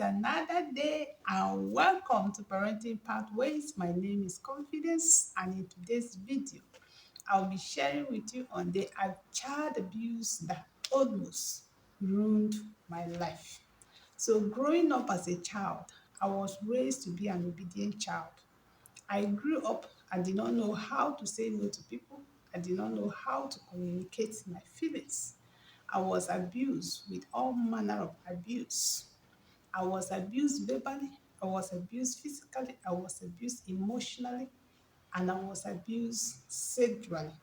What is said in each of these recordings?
is another day and welcome to Parenting Pathways. My name is Confidence and in today's video, I'll be sharing with you on the child abuse that almost ruined my life. So growing up as a child, I was raised to be an obedient child. I grew up, I did not know how to say no to people. I did not know how to communicate my feelings. I was abused with all manner of abuse. I was abused verbally, I was abused physically, I was abused emotionally, and I was abused sexually.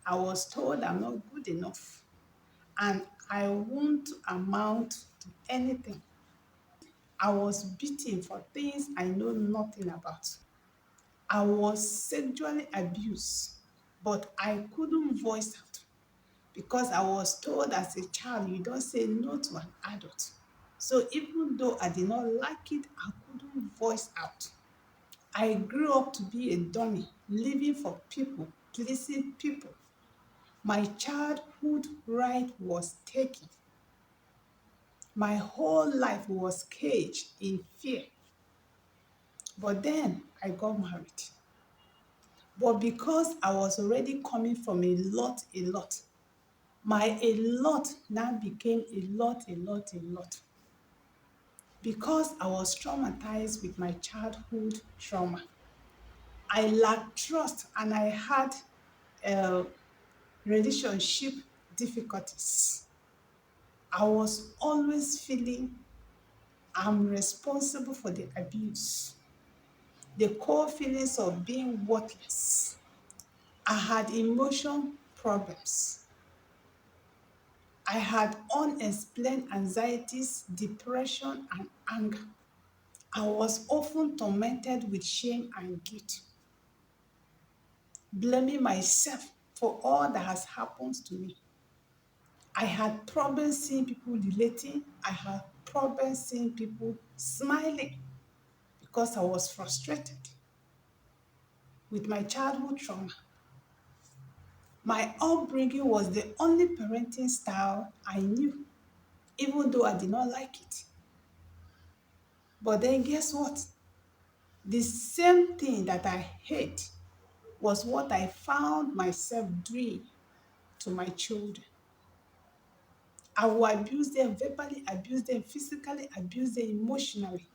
I was told I'm not good enough and I won't amount to anything. I was beaten for things I know nothing about. I was sexually abused, but I couldn't voice out because I was told as a child, you don't say no to an adult. So even though I did not like it, I couldn't voice out. I grew up to be a dummy, living for people, pleasing people. My childhood right was taken. My whole life was caged in fear. But then I got married. But because I was already coming from a lot, my a lot now became a lot. Because I was traumatized with my childhood trauma. I lacked trust and I had uh, relationship difficulties. I was always feeling I'm responsible for the abuse, the core feelings of being worthless. I had emotion problems. I had unexplained anxieties, depression, and anger. I was often tormented with shame and guilt, blaming myself for all that has happened to me. I had problems seeing people relating. I had problems seeing people smiling because I was frustrated with my childhood trauma. My upbringing was the only parenting style I knew, even though I did not like it. But then guess what? The same thing that I hate was what I found myself doing to my children. I will abuse them verbally, abuse them physically, abuse them emotionally.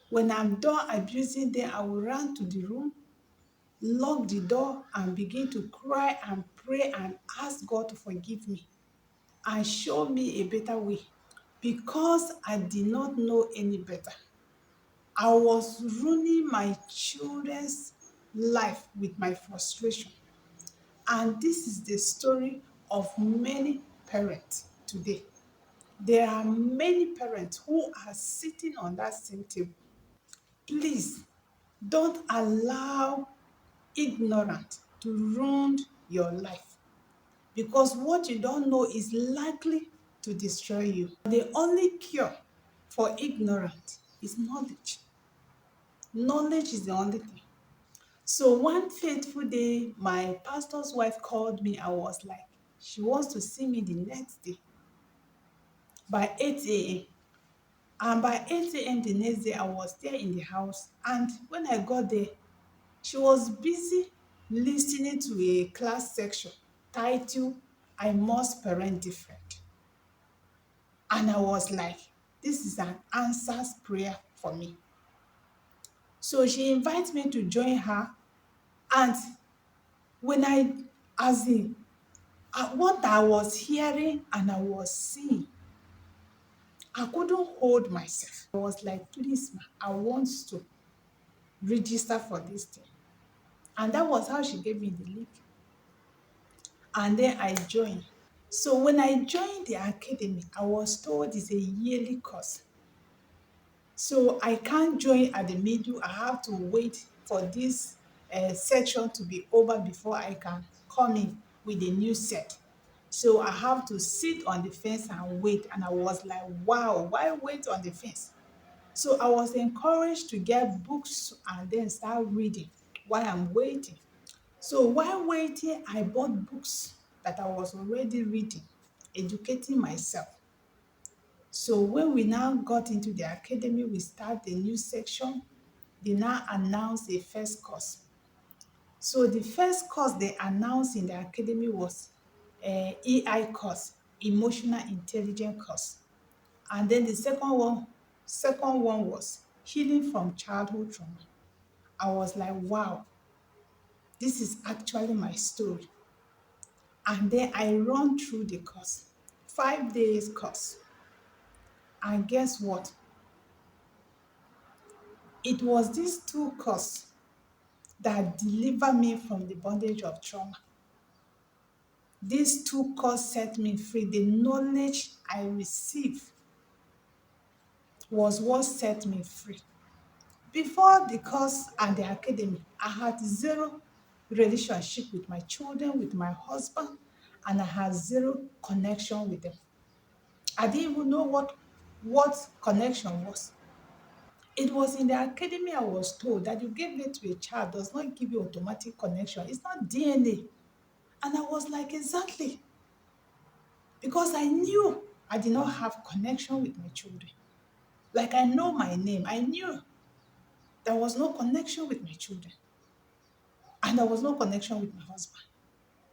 When I'm done abusing them, I will run to the room, lock the door, and begin to cry and pray and ask God to forgive me and show me a better way. Because I did not know any better, I was ruining my children's life with my frustration. And this is the story of many parents today. There are many parents who are sitting on that same table. Please don't allow ignorance to ruin your life because what you don't know is likely to destroy you. The only cure for ignorance is knowledge. Knowledge is the only thing. So one fateful day, my pastor's wife called me. I was like, she wants to see me the next day by 8 a.m. And by 8 a.m. the next day, I was there in the house. And when I got there, she was busy listening to a class section titled, I Must Parent Different. And I was like, this is an answered prayer for me. So she invited me to join her. And when as in, what I was hearing and I was seeing, I couldn't hold myself. I was like, please, ma, I want to register for this thing. And that was how she gave me the link. And then I joined. So when I joined the academy, I was told it's a yearly course. So I can't join at the middle. I have to wait for this section to be over before I can come in with a new set. So I have to sit on the fence and wait. And I was like, wow, why wait on the fence? So I was encouraged to get books and then start reading while I'm waiting. So while waiting, I bought books that I was already reading, educating myself. So when we now got into the academy, we start a new section. They now announced a first course. So the first course they announced in the academy was EI course, emotional intelligence course. And then the second one was healing from childhood trauma. I was like, wow, this is actually my story. And then I run through the course, 5 days course. And guess what? It was these two courses that deliver me from the bondage of trauma. These two courses set me free. The knowledge I received was what set me free. Before the course and the academy, I had zero relationship with my children, with my husband, and I had zero connection with them. I didn't even know what connection was. It was in the academy I was told that you give birth to a child does not give you automatic connection. It's not DNA. And I was like, exactly. Because I knew I did not have connection with my children. Like I know my name. I knew there was no connection with my children. And there was no connection with my husband.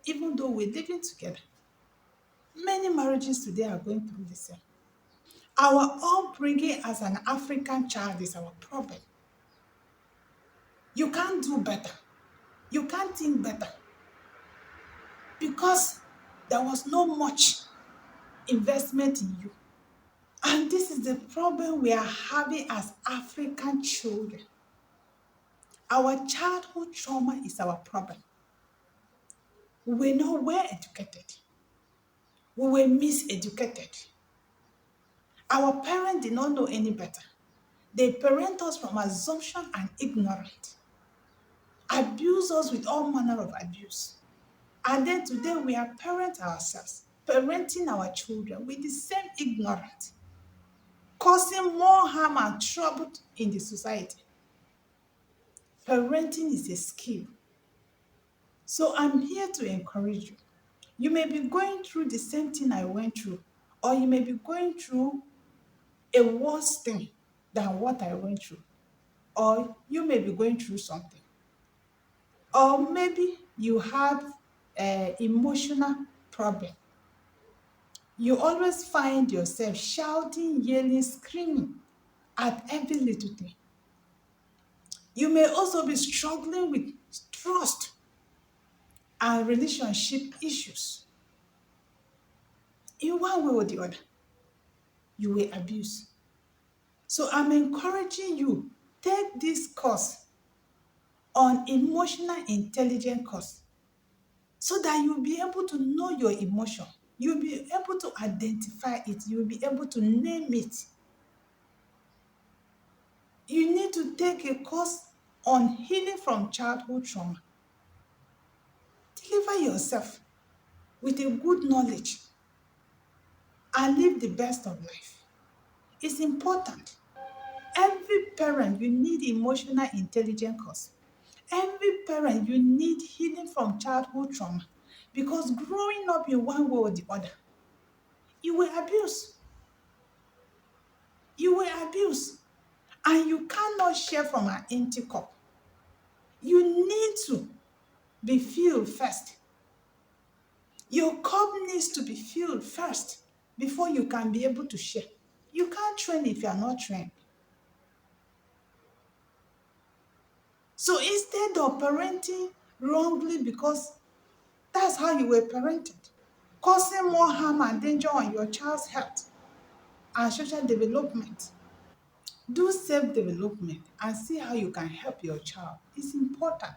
Even though we're living together. Many marriages today are going through the same. Our upbringing as an African child is our problem. You can't do better. You can't think better. Because there was no much investment in you. And this is the problem we are having as African children. Our childhood trauma is our problem. We were not well educated. We were miseducated. Our parents did not know any better. They parent us from assumption and ignorance. Abuse us with all manner of abuse. And then today we are parents ourselves, parenting our children with the same ignorance, causing more harm and trouble in the society. Parenting is a skill. So I'm here to encourage you. You may be going through the same thing I went through, or you may be going through a worse thing than what I went through, or you may be going through something, or maybe you have an emotional problem. You always find yourself shouting, yelling, screaming at every little thing. You may also be struggling with trust and relationship issues. In one way or the other, you were abused. So I'm encouraging you, take this course on emotional intelligence course so that you'll be able to know your emotion. You'll be able to identify it. You'll be able to name it. You need to take a course on healing from childhood trauma. Deliver yourself with a good knowledge and live the best of life. It's important. Every parent, you need emotional intelligence course. Every parent, you need healing from childhood trauma. Because growing up in one way or the other, you were abused. You were abused. And you cannot share from an empty cup. You need to be filled first. Your cup needs to be filled first before you can be able to share. You can't train if you are not trained. So instead of parenting wrongly because that's how you were parented, causing more harm and danger on your child's health and social development, do self-development and see how you can help your child. It's important.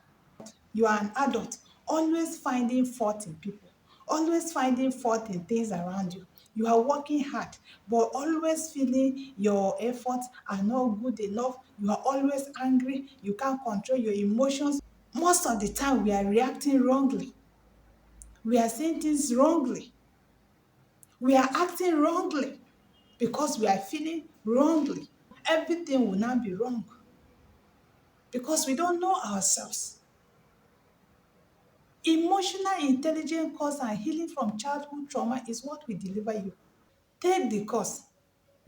You are an adult, always finding fault in people, always finding fault in things around you. You are working hard, but always feeling your efforts are not good enough. You are always angry. You can't control your emotions. Most of the time, we are reacting wrongly. We are saying things wrongly. We are acting wrongly because we are feeling wrongly. Everything will now be wrong because we don't know ourselves. Emotional intelligence course and healing from childhood trauma is what we deliver you. Take the course.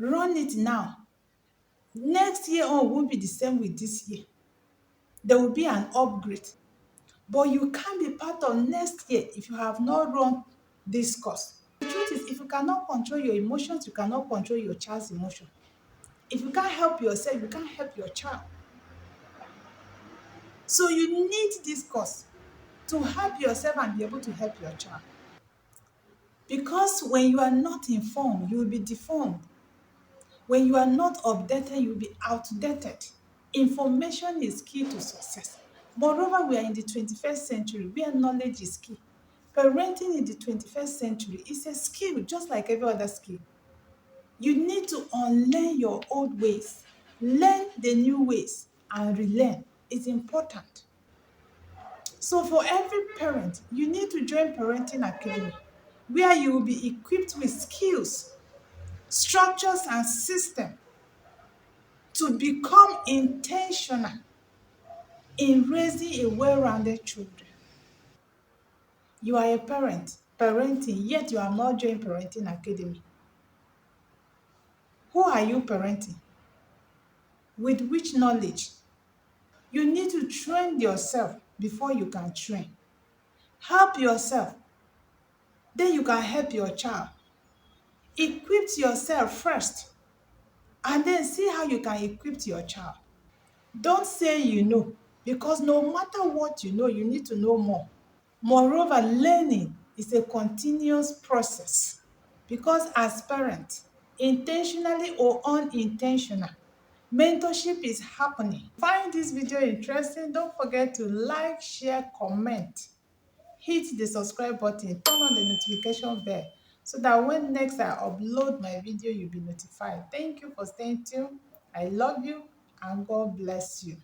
Run it now. Next year on won't be the same with this year. There will be an upgrade. But you can't be part of next year if you have not run this course. The truth is, if you cannot control your emotions, you cannot control your child's emotion. If you can't help yourself, you can't help your child. So you need this course to help yourself and be able to help your child. Because when you are not informed, you will be deformed. When you are not updated, you will be outdated. Information is key to success. Moreover, we are in the 21st century where knowledge is key. Parenting in the 21st century is a skill just like every other skill. You need to unlearn your old ways, learn the new ways, and relearn. It's important. So for every parent, you need to join Parenting Academy, where you will be equipped with skills, structures, and systems to become intentional in raising a well-rounded children. You are a parent, parenting, yet you are not joined Parenting Academy. Who are you parenting? With which knowledge? You need to train yourself before you can train. Help yourself, then you can help your child. Equip yourself first, and then see how you can equip your child. Don't say you know, because no matter what you know, you need to know more. Moreover, learning is a continuous process because as parents, intentionally or unintentional, mentorship is happening. Find this video interesting, don't forget to like, share, comment. Hit the subscribe button, turn on the notification bell so that when next I upload my video, you'll be notified. Thank you for staying tuned. I love you and God bless you.